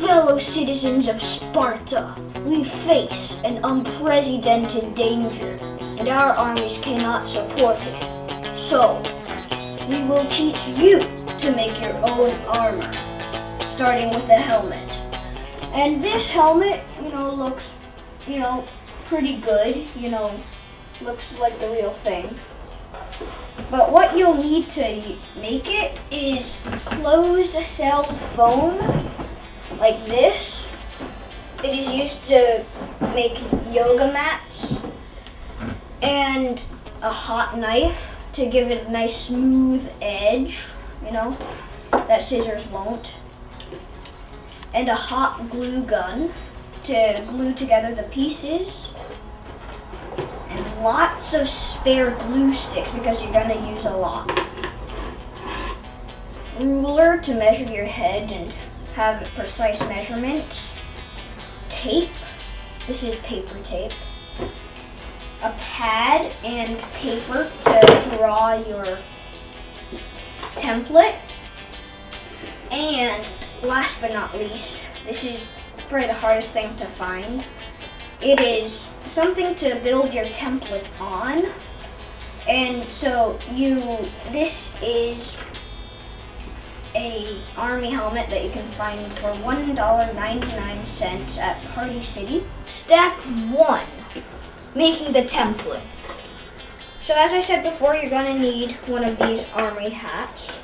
Fellow citizens of Sparta, we face an unprecedented danger, and our armies cannot support it. So, we will teach you to make your own armor, starting with a helmet. And this helmet, looks, pretty good, looks like the real thing. But what you'll need to make it is closed cell foam, like this. It is used to make yoga mats, and a hot knife to give it a nice smooth edge, that scissors won't. And a hot glue gun to glue together the pieces. And lots of spare glue sticks because you're gonna use a lot. Ruler to measure your head and have precise measurements. Tape, this is paper tape. A pad and paper to draw your template. And last but not least, this is probably the hardest thing to find. It is something to build your template on. And so this is a army helmet that you can find for $1.99 at Party City. Step 1, making the template. So as I said before, you're gonna need one of these army hats,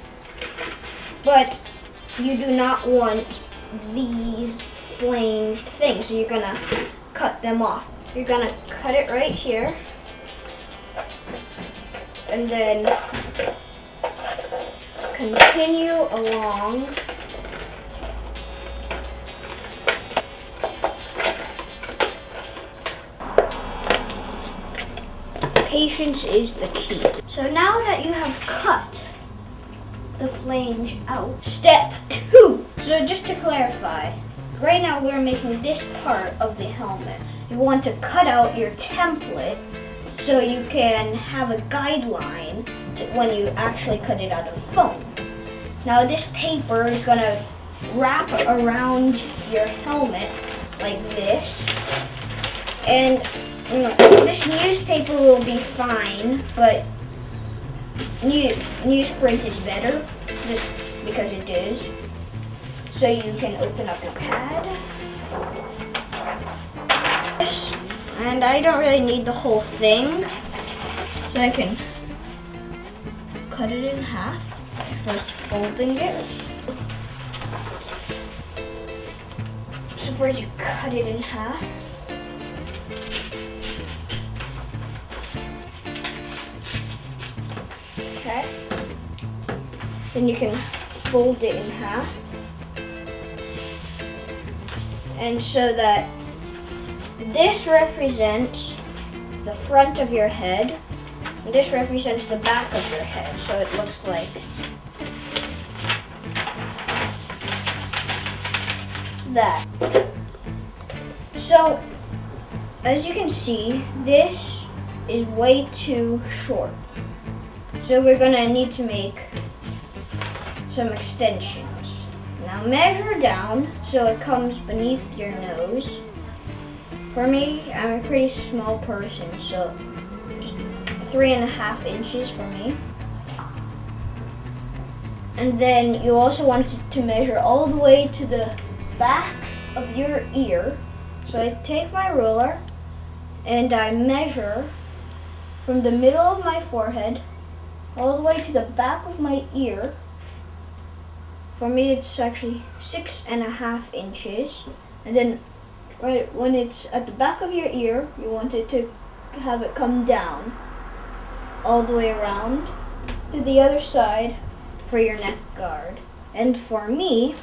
but you do not want these flanged things, so you're gonna cut them off. You're gonna cut it right here, and then continue along. Patience is the key. So now that you have cut the flange out, step 2. So just to clarify, right now we're making this part of the helmet. You want to cut out your template so you can have a guideline when you actually cut it out of foam. Now this paper is going to wrap around your helmet like this, and this newspaper will be fine, but newsprint is better just because it is. So you can open up your pad. And I don't really need the whole thing, so I can cut it in half, first folding it. So first you cut it in half. Okay. Then you can fold it in half. And so that this represents the front of your head, and this represents the back of your head. So it looks like that. So as you can see, this is way too short. So we're gonna need to make some extensions. Now measure down so it comes beneath your nose. For me, I'm a pretty small person, so just 3.5 inches for me. And then you also want to measure all the way to the back of your ear. So I take my ruler and I measure from the middle of my forehead all the way to the back of my ear. For me, it's actually 6.5 inches. And then right when it's at the back of your ear, you want it to have it come down all the way around to the other side for your neck guard. And for me,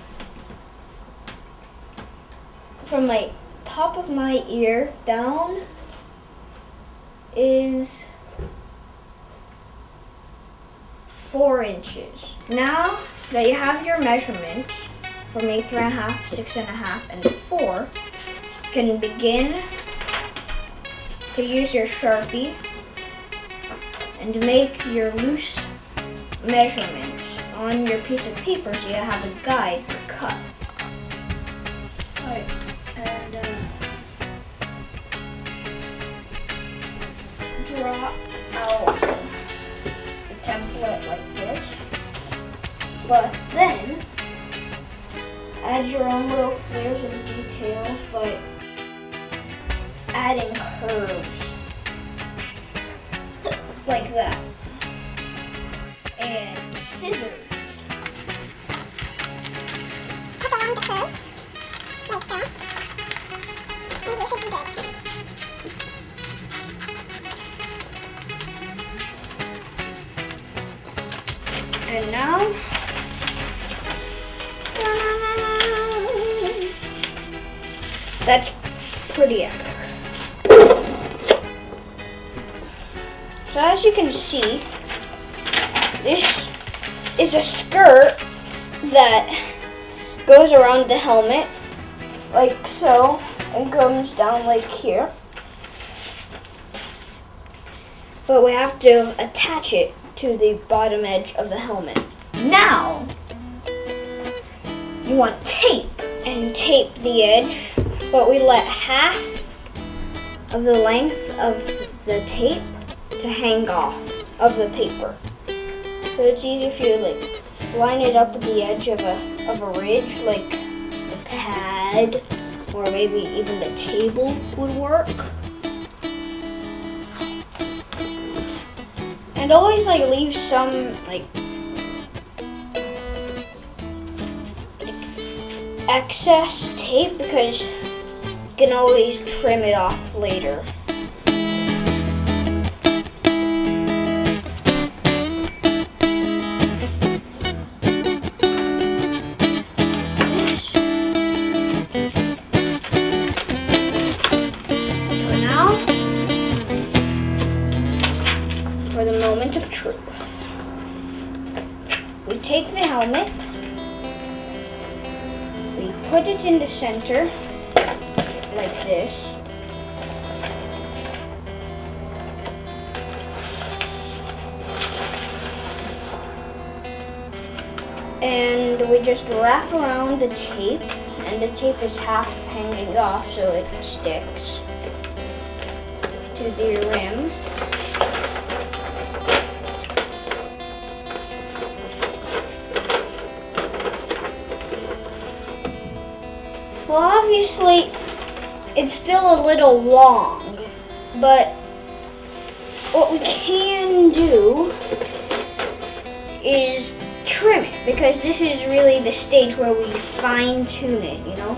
from my top of my ear down is 4 inches. Now that you have your measurements, for me 3.5, 6.5, and 4, you can begin to use your Sharpie and make your loose measurements on your piece of paper so you have a guide to cut. Right, and draw out the template like this, but then add your own little flares and details by adding curves like that, and scissors. Cut along the curves, like so, and you should be good. And now, that's pretty epic. So as you can see, this is a skirt that goes around the helmet, like so, and comes down like here. But we have to attach it to the bottom edge of the helmet. Now, you want tape, and tape the edge, but we let half of the length of the tape to hang off of the paper. So it's easy if you like line it up at the edge of a ridge, like the pad, or maybe even the table would work. And always like leave some like excess tape, because you can always trim it off later. So now, for the moment of truth. We take the helmet, we put it in the center, like this. And we just wrap around the tape, and the tape is half hanging off so it sticks to the rim. Well, obviously, it's still a little long, but what we can do is trim it, because this is really the stage where we fine-tune it, you know?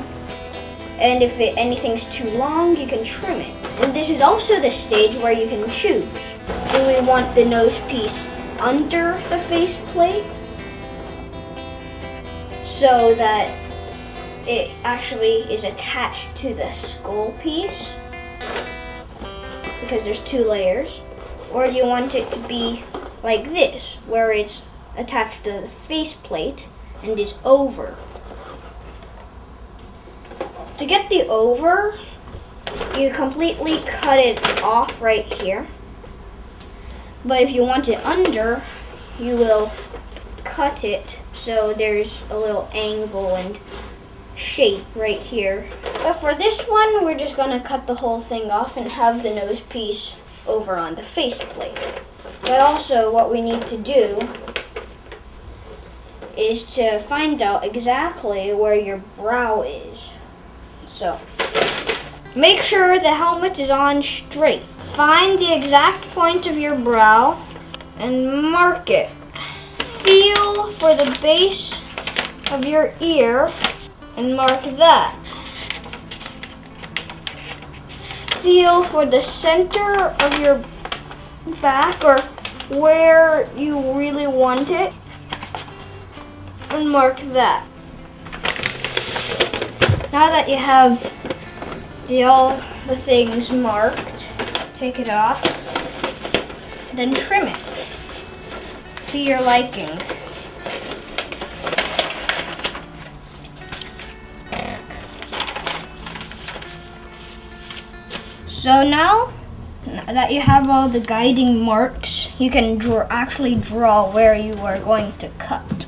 And if anything's too long, you can trim it. And this is also the stage where you can choose. Do we want the nose piece under the faceplate so that it actually is attached to the skull piece, because there's two layers? Or do you want it to be like this, where it's attached to the faceplate and is over? To get the over, you completely cut it off right here. But if you want it under, you will cut it so there's a little angle and shape right here. But for this one, we're just gonna cut the whole thing off and have the nose piece over on the faceplate. But also what we need to do is to find out exactly where your brow is. So, make sure the helmet is on straight. Find the exact point of your brow and mark it. Feel for the base of your ear and mark that. Feel for the center of your back, or where you really want it, and mark that. Now that you have all the things marked, take it off, then trim it to your liking. So now that you have all the guiding marks, you can actually draw where you are going to cut.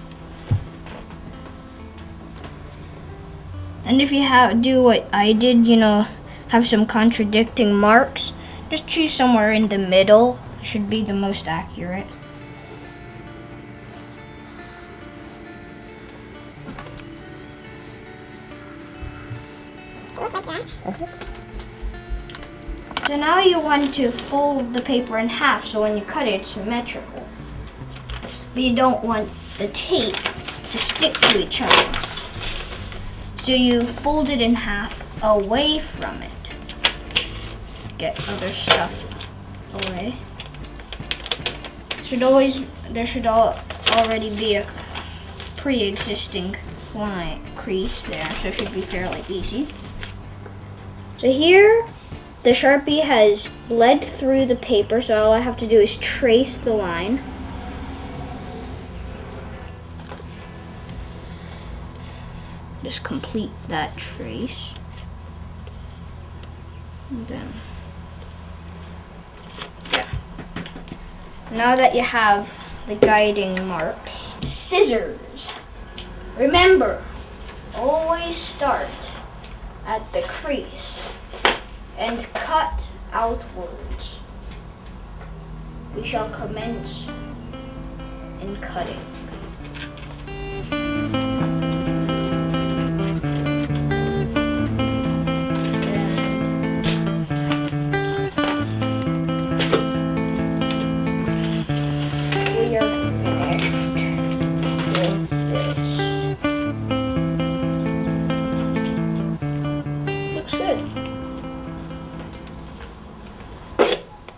And if you do what I did, have some contradicting marks, just choose somewhere in the middle. It should be the most accurate. So now you want to fold the paper in half so when you cut it, it's symmetrical. But you don't want the tape to stick to each other. So you fold it in half away from it. Get other stuff away. There should already be a pre-existing crease there, so it should be fairly easy. So here, the Sharpie has bled through the paper, so all I have to do is trace the line. Just complete that trace. And then, yeah. Now that you have the guiding marks, scissors. Remember, always start at the crease and cut outwards. We shall commence in cutting.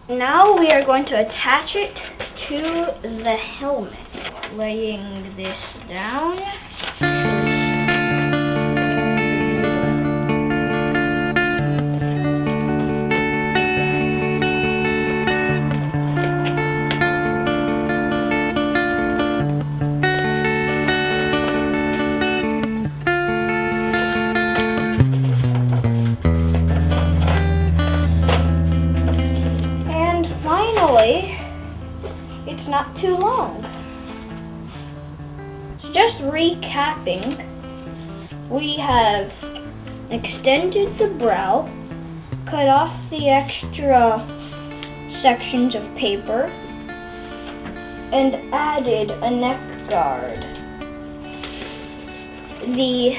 Now we are going to attach it to the helmet. Laying this down. It's not too long. So just recapping, we have extended the brow, cut off the extra sections of paper, and added a neck guard. The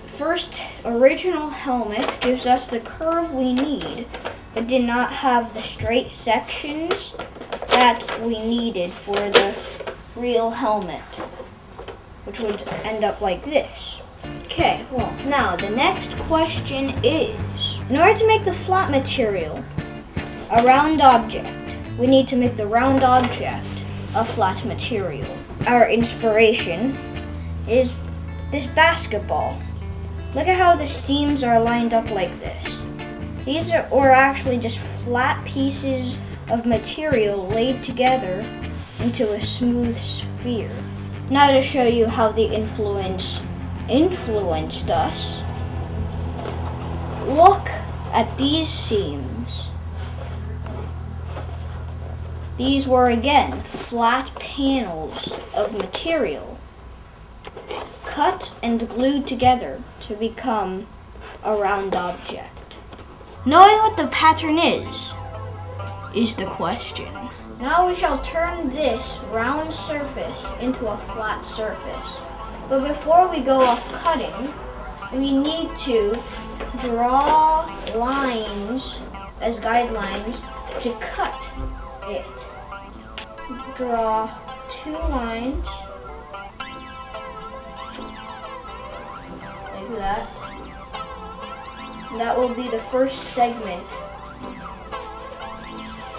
first original helmet gives us the curve we need, but did not have the straight sections that we needed for the real helmet, which would end up like this. Okay, well, now the next question is, in order to make the flat material a round object, we need to make the round object a flat material. Our inspiration is this basketball. Look at how the seams are lined up like this. These are actually just flat pieces of material laid together into a smooth sphere. Now to show you how the influence influenced us, look at these seams. These were again flat panels of material cut and glued together to become a round object. Knowing what the pattern is the question. Now we shall turn this round surface into a flat surface. But before we go off cutting, we need to draw lines as guidelines to cut it. Draw 2 lines like that. That will be the first segment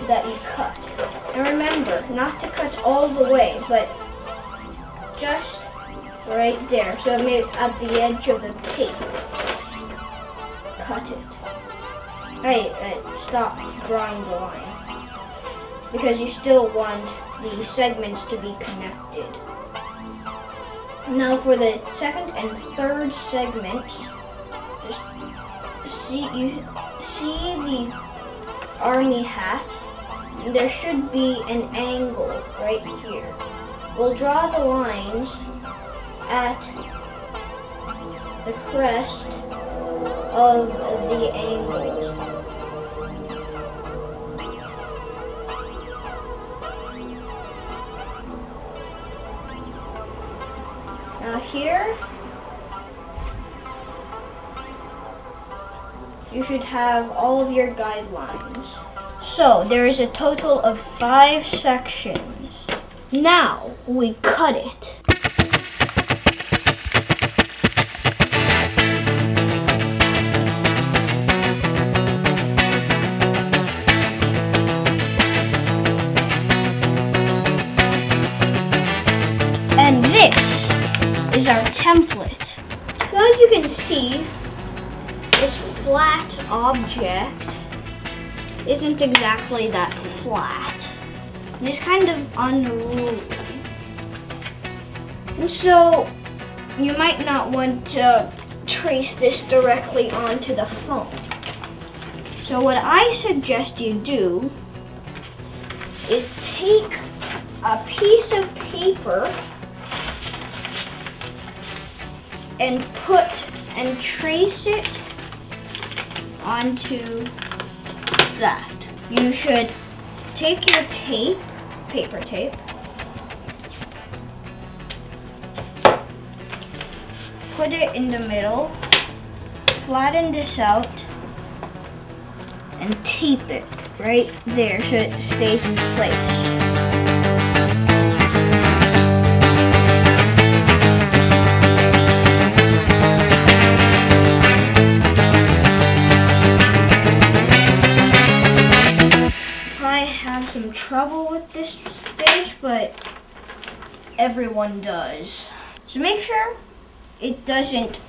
that you cut. And remember, not to cut all the way, but just right there. So maybe at the edge of the tape. Cut it. Stop drawing the line, because you still want the segments to be connected. Now for the second and third segments, just see the army hat. There should be an angle right here. We'll draw the lines at the crest of the angle. Now here, you should have all of your guidelines. So there is a total of 5 sections. Now we cut it. And this is our template. So as you can see, this flat object isn't exactly that flat. And it's kind of unruly. And so you might not want to trace this directly onto the foam. So what I suggest you do is take a piece of paper and trace it onto that. You should take your tape, paper tape, put it in the middle, flatten this out, and tape it right there so it stays in place. Some trouble with this stage, but everyone does. So make sure it doesn't,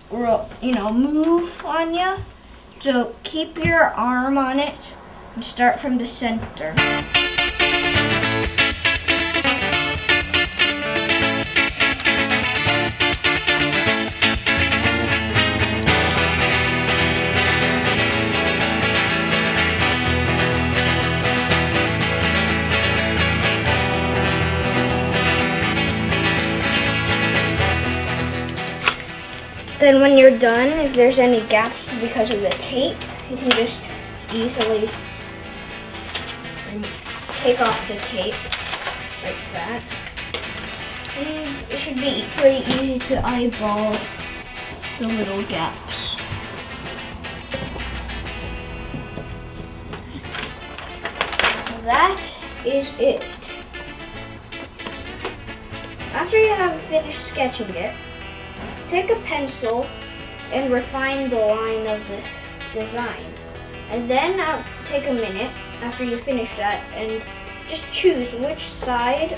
move on you. So keep your arm on it and start from the center. Then when you're done, if there's any gaps because of the tape, you can just easily take off the tape like that. And it should be pretty easy to eyeball the little gaps. That is it. After you have finished sketching it, take a pencil and refine the line of the design. And then take a minute after you finish that and just choose which side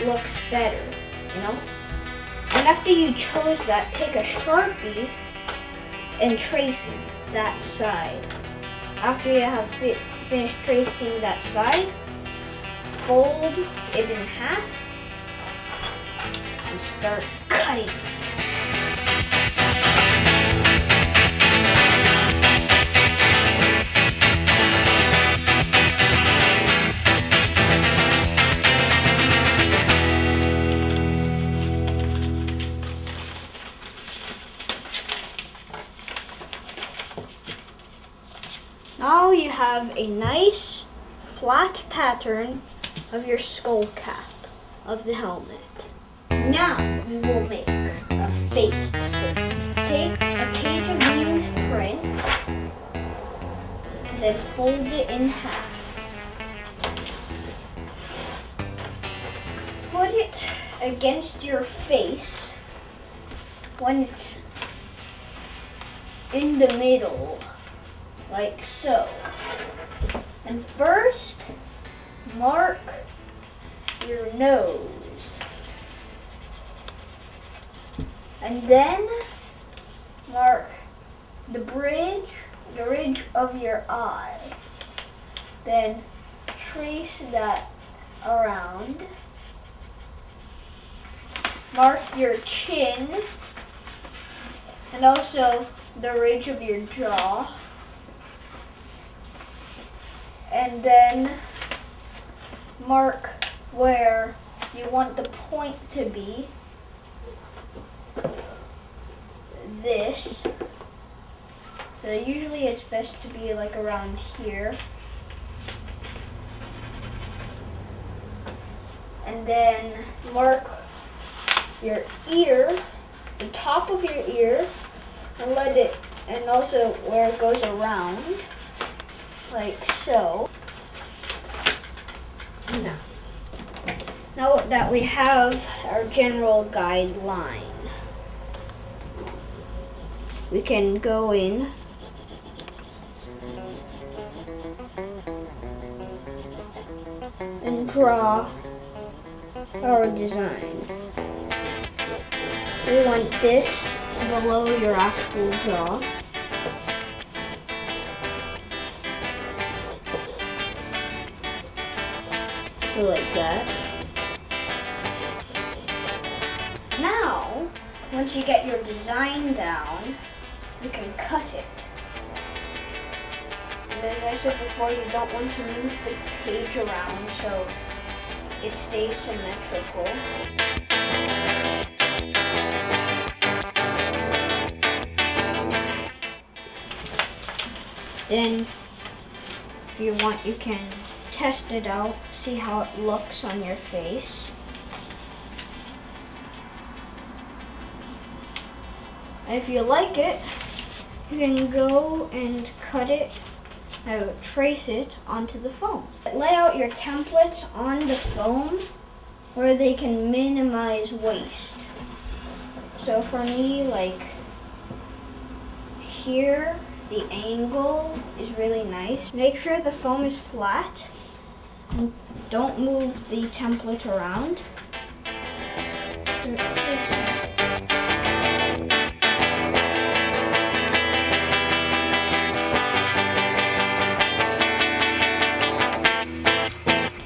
looks better, And after you chose that, take a Sharpie and trace that side. After you have finished tracing that side, fold it in half and start cutting. Now you have a nice flat pattern of your skull cap of the helmet. Now we will make a face plate. Take a page of newsprint, then fold it in half. Put it against your face when it's in the middle, like so. And first, mark your nose. And then mark the ridge of your eye. Then trace that around. Mark your chin and also the ridge of your jaw. And then mark where you want the point to be. this. So usually it's best to be like around here. And then mark your ear, the top of your ear, and also where it goes around, like so. Now that we have our general guideline, we can go in and draw our design. We want this below your actual jaw. So like that. Now, once you get your design down, you can cut it. And as I said before, you don't want to move the page around so it stays symmetrical. Then, if you want, you can test it out, see how it looks on your face. And if you like it, you can go and cut it, trace it onto the foam. Lay out your templates on the foam where they can minimize waste. So for me, like here, the angle is really nice. Make sure the foam is flat. Don't move the template around. Start tracing.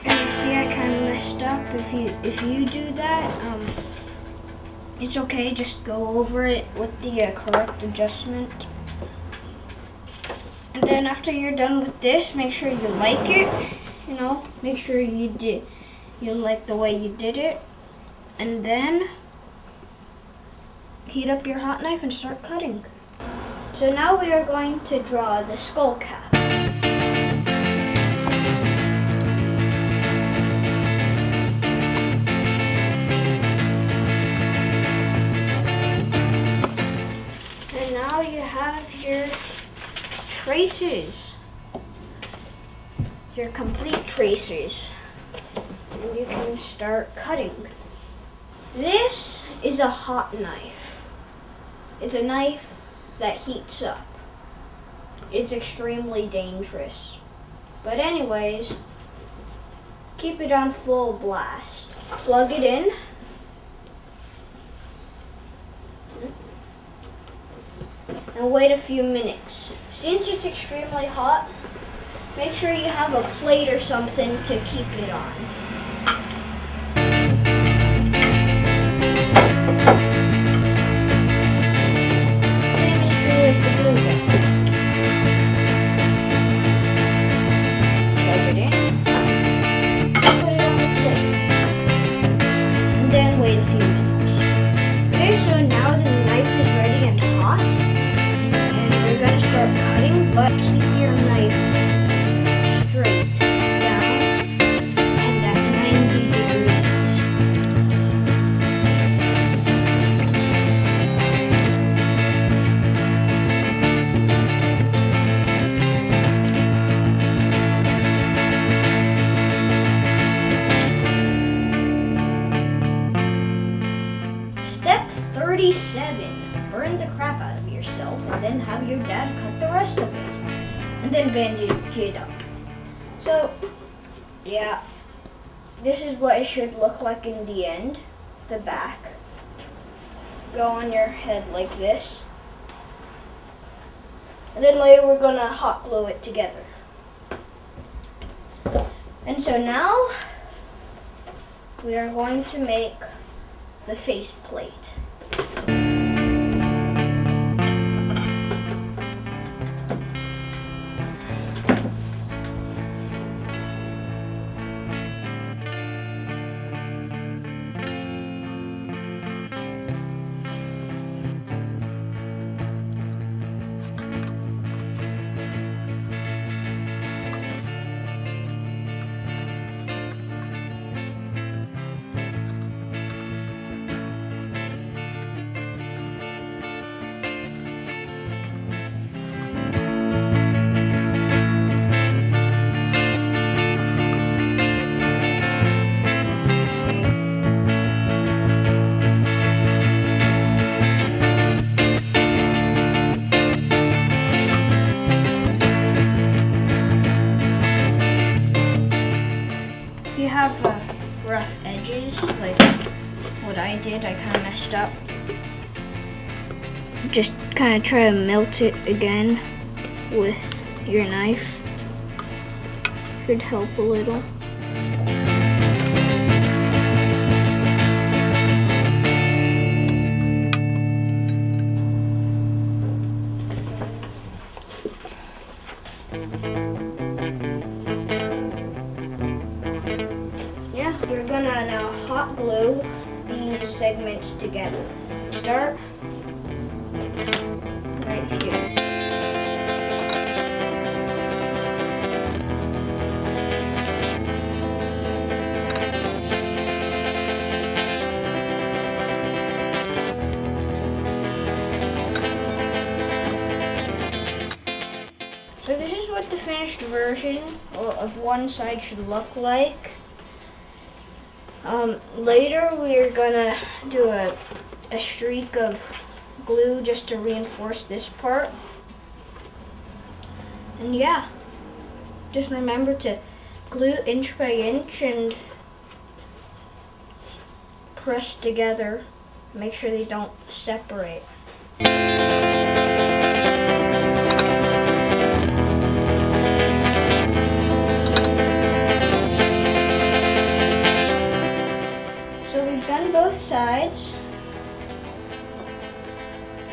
And you see I kind of messed up. If you do that, it's okay. Just go over it with the correct adjustment. And then after you're done with this, make sure you like it. Make sure you like the way you did it. And then heat up your hot knife and start cutting. So now we are going to draw the skull cap. And now you have your traces. Your complete traces, and you can start cutting. This is a hot knife. It's a knife that heats up. It's extremely dangerous. But anyways, keep it on full blast. Plug it in. And wait a few minutes. Since it's extremely hot, make sure you have a plate or something to keep it on. Same is true with the glue gun. Plug it in, put it on the plate, and then wait a few minutes. Okay, so now the knife is ready and hot, and we're gonna start cutting, but keep your knife straight down and at 90 degrees. Step 37. Burn the crap out of yourself and then have your dad cut the rest of it. And then bandage it up. So, yeah, this is what it should look like in the end, the back. Go on your head like this. And then later we're gonna hot glue it together. And so now, we are going to make the face plate. I did. I kind of messed up. Just kind of try to melt it again with your knife. Should help a little. Yeah, we're gonna now hot glue these segments together. Start right here. So this is what the finished version of one side should look like. Later we're gonna do a streak of glue just to reinforce this part. And yeah, just remember to glue inch by inch and press together. Make sure they don't separate. Both sides,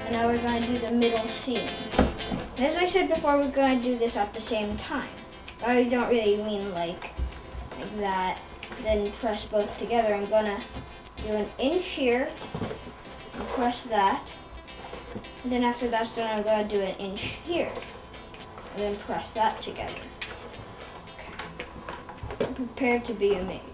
and now we're going to do the middle seam. And as I said before, we're going to do this at the same time. I don't really mean like that, then press both together. I'm going to do an inch here, and press that, and then after that's done, I'm going to do an inch here, and then press that together. Okay. I'm prepared to be amazed.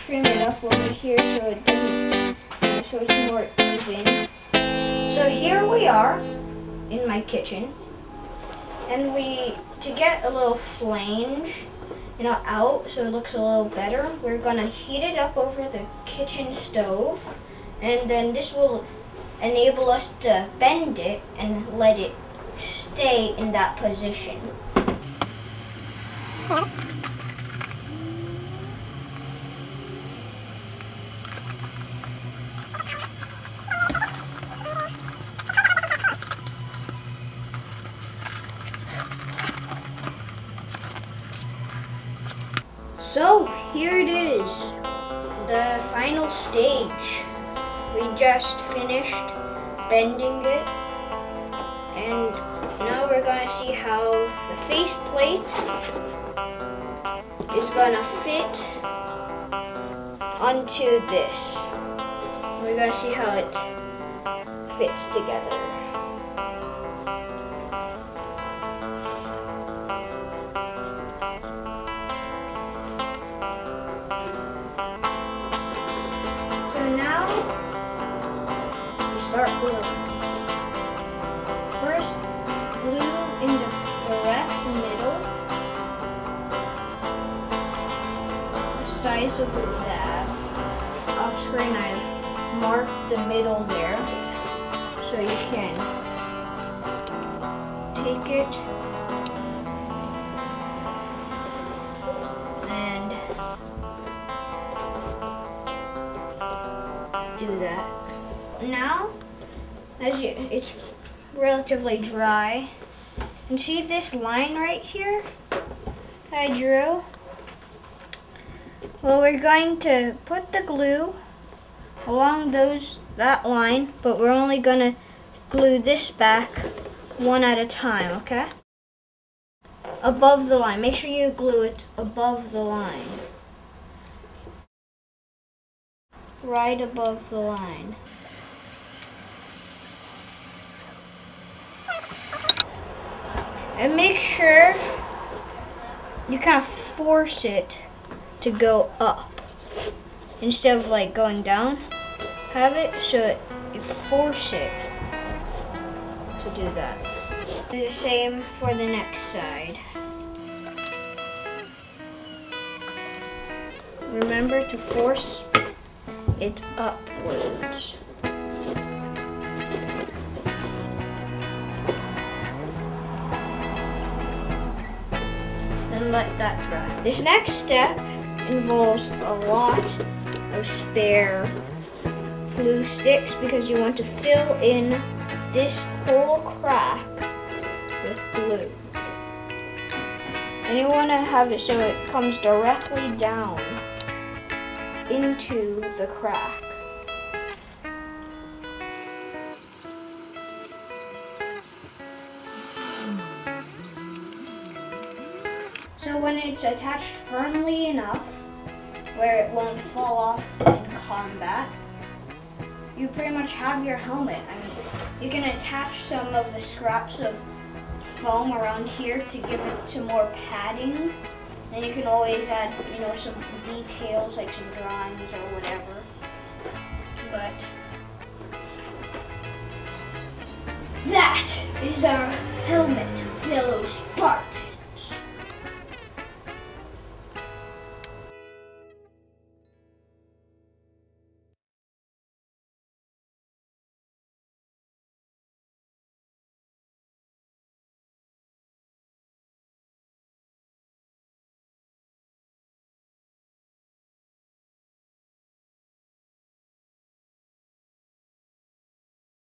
Trim it up over here so it doesn't, so it's more even. So here we are in my kitchen, and to get a little flange, out so it looks a little better, we're gonna heat it up over the kitchen stove, and then this will enable us to bend it and let it stay in that position. Yeah. So here it is, the final stage. We just finished bending it, and now we're going to see how the face plate is going to fit onto this. We're going to see how it fits together. Now, we start gluing. First, glue in the direct middle, a sizable dab. Off screen, I've marked the middle there, so you can take it and do that. Now, it's relatively dry, and see this line right here I drew? Well, we're going to put the glue along that line, but we're only going to glue this back one at a time, okay? above the line. Make sure you glue it above the line. Right above the line. And make sure you kind of force it to go up instead of like going down. Have it so you force it to do that. Do the same for the next side. Remember to force it upwards. Then let that dry. This next step involves a lot of spare glue sticks because you want to fill in this whole crack with glue. And you want to have it so it comes directly down into the crack. So when it's attached firmly enough where it won't fall off in combat, you pretty much have your helmet. I mean, you can attach some of the scraps of foam around here to give it some more padding. Then you can always add, some details like some drawings or whatever. But that is our helmet, fellow Spartan.